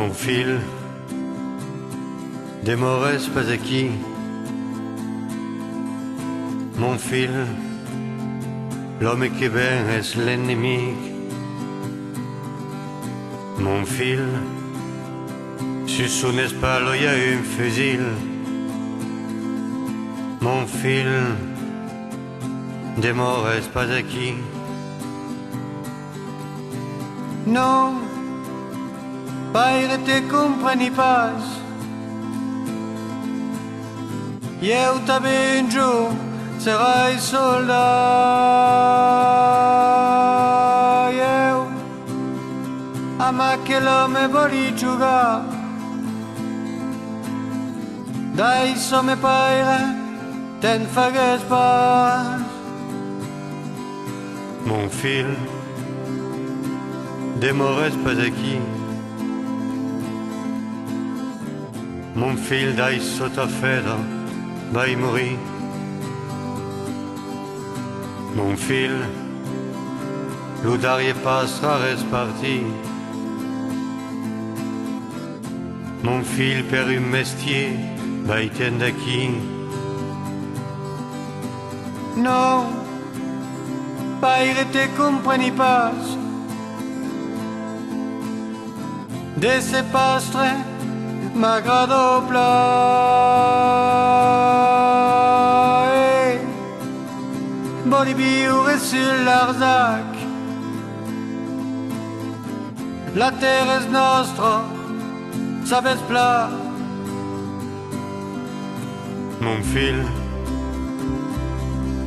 Mon fil demores pas aquí. Mon fil, l'homme qui ben est l'ennemi. Mon fil, sur son espalda il y a un fusil. Mon fil, demores pas aquí. Non, paire te compreni pas. Eu també un jour serai soldat. Eu, amb aquell home volia jugar. D'això me paire te'n fagues pas. Mon fil, demores pas aquí. Mon fil d'això t'ha fet vai morir. Mon fil, l'udarier passera res parti. Mon fil per un mestier vai ten d'aquí. Non, paire te compreni pas. De se pastre m'agrado pla. Voli viure sur l'Arzac. La terre és nostra, sabes pla. Mon fil,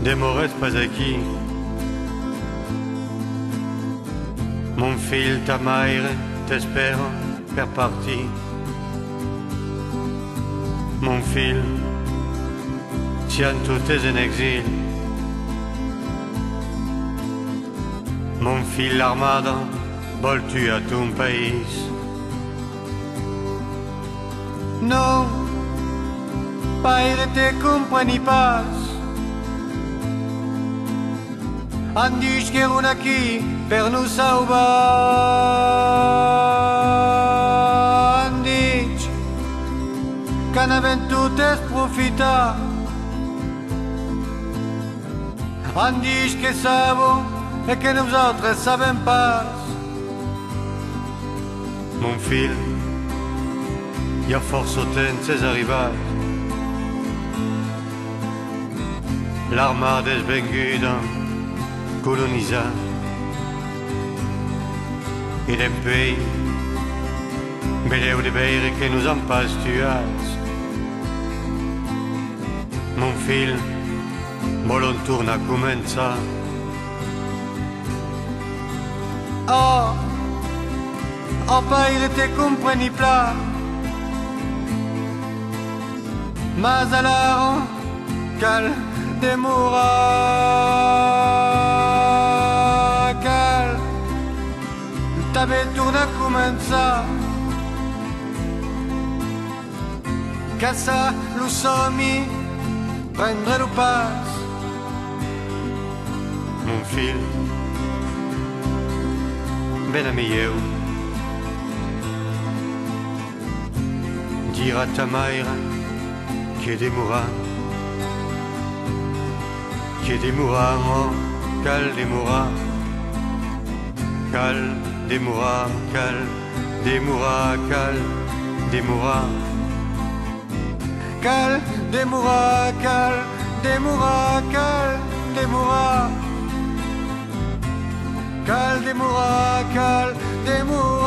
demores pas aquí. Mon fil, ta mare t'espère per partir. Mon fil, si en tout és en exil. Mon fil, l'armada vol tuer ton país. Non, paire te compreni pas. Han dit que era aquí per nos salvar. Han dit que n'havent tot és profitar. Han dit que sabeu et que nosaltres sabem pas. Mon fil, hi ha força temps és arribat. L'armada és venguda, colonitzat. I d'empei, vedeu de veure que nos han pas tuats. Mon fil, volem tornar a començar. Oh, oh paire te compreni pla. Mas alors, cal demorar. Cal també tornar a començar. Caçar lo somni, prendre-lo pas. Mon fil, ben ami eu, dire à ta mère que demourà, oh, cal demourà, cal demourà, cal demourà, cal demourà, cal demourà, cal demourà, cal demourà. Cal demorar, cal demorar.